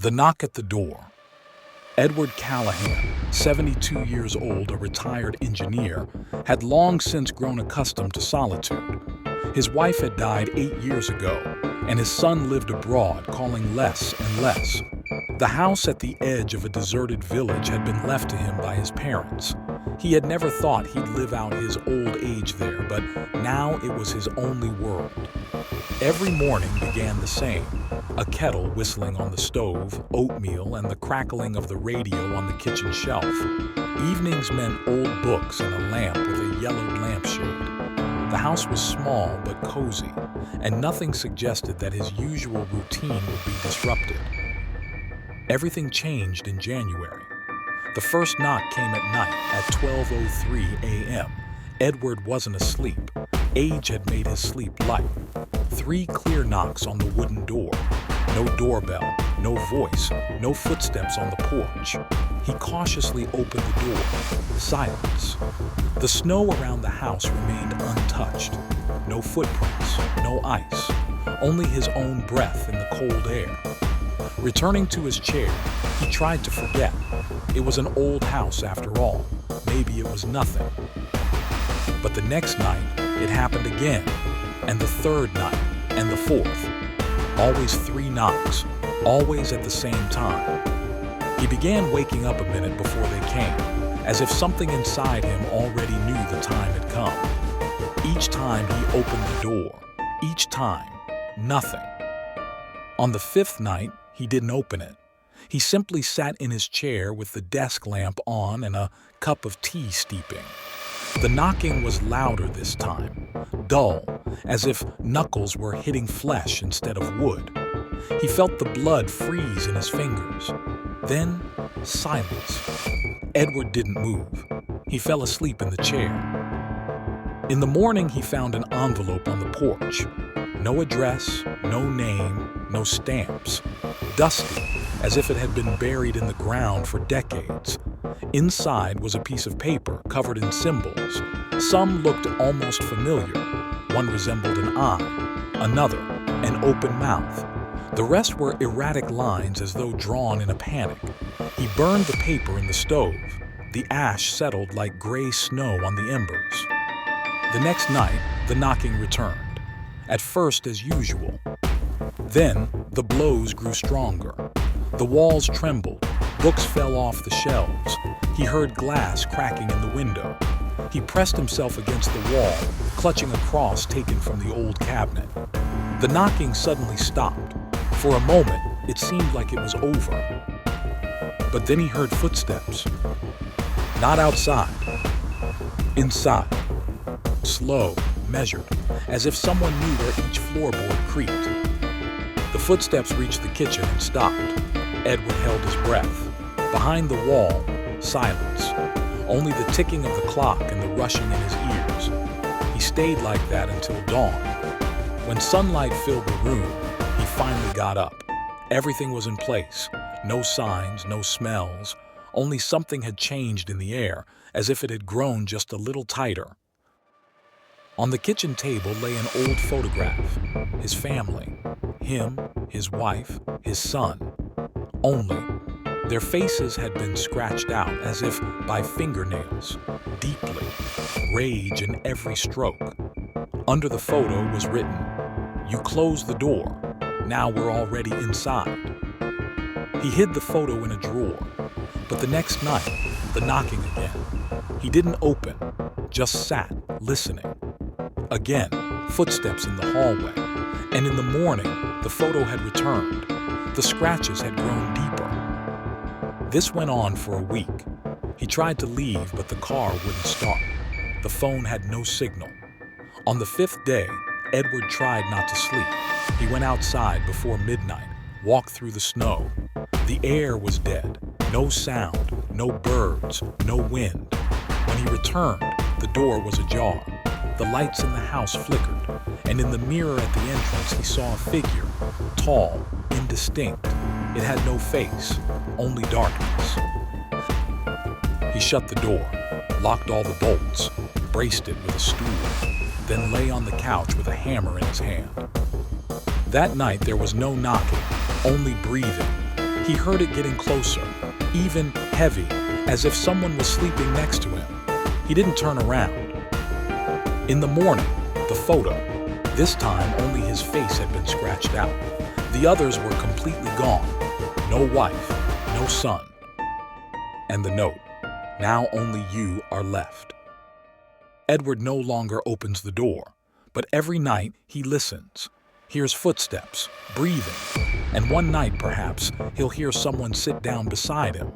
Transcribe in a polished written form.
The knock at the door. Edward Callahan, 72 years old, a retired engineer, had long since grown accustomed to solitude. His wife had died 8 years ago, and his son lived abroad, calling less and less. The house at the edge of a deserted village had been left to him by his parents. He had never thought he'd live out his old age there, but now it was his only world. Every morning began the same. A kettle whistling on the stove, oatmeal, and the crackling of the radio on the kitchen shelf. Evenings meant old books and a lamp with a yellowed lampshade. The house was small but cozy, and nothing suggested that his usual routine would be disrupted. Everything changed in January. The first knock came at night at 12:03 a.m. Edward wasn't asleep. Age had made his sleep light. 3 clear knocks on the wooden door. No doorbell, no voice, no footsteps on the porch. He cautiously opened the door. Silence. The snow around the house remained untouched. No footprints, no ice, only his own breath in the cold air. Returning to his chair, he tried to forget. It was an old house after all. Maybe it was nothing. But the next night, it happened again, and the third night, and the fourth. Always 3 knocks, always at the same time. He began waking up a minute before they came, as if something inside him already knew the time had come. Each time he opened the door, each time, nothing. On the 5th night, he didn't open it. He simply sat in his chair with the desk lamp on and a cup of tea steeping. The knocking was louder this time, dull, as if knuckles were hitting flesh instead of wood. He felt the blood freeze in his fingers. Then, silence. Edward didn't move. He fell asleep in the chair. In the morning, he found an envelope on the porch. No address, no name, no stamps. Dusty, as if it had been buried in the ground for decades. Inside was a piece of paper covered in symbols. Some looked almost familiar. One resembled an eye, another, an open mouth. The rest were erratic lines as though drawn in a panic. He burned the paper in the stove. The ash settled like gray snow on the embers. The next night, the knocking returned. At first as usual. Then, the blows grew stronger. The walls trembled. Books fell off the shelves. He heard glass cracking in the window. He pressed himself against the wall, clutching a cross taken from the old cabinet. The knocking suddenly stopped. For a moment, it seemed like it was over. But then he heard footsteps. Not outside. Inside. Slow, measured, as if someone knew where each floorboard creaked. The footsteps reached the kitchen and stopped. Edward held his breath. Behind the wall, silence. Only the ticking of the clock and the rushing in his ears. He stayed like that until dawn. When sunlight filled the room, he finally got up. Everything was in place. No signs, no smells. Only something had changed in the air, as if it had grown just a little tighter. On the kitchen table lay an old photograph. His family. Him, his wife, his son. Only, their faces had been scratched out as if by fingernails, deeply, rage in every stroke. Under the photo was written, "You closed the door. Now we're already inside." He hid the photo in a drawer, but the next night, the knocking again. He didn't open, just sat, listening. Again, footsteps in the hallway, and in the morning, the photo had returned. The scratches had grown deeper. This went on for a week. He tried to leave, but the car wouldn't start. The phone had no signal. On the 5th day, Edward tried not to sleep. He went outside before midnight, walked through the snow. The air was dead. No sound, no birds, no wind. When he returned, the door was ajar. The lights in the house flickered, and in the mirror at the entrance he saw a figure, tall, indistinct. It had no face, only darkness. He shut the door, locked all the bolts, braced it with a stool, then lay on the couch with a hammer in his hand. That night there was no knocking, only breathing. He heard it getting closer, even heavy, as if someone was sleeping next to him. He didn't turn around. In the morning, the photo. This time, only his face had been scratched out. The others were completely gone. No wife, no son. And the note, "Now only you are left." Edward no longer opens the door, but every night he listens, hears footsteps, breathing, and one night perhaps he'll hear someone sit down beside him.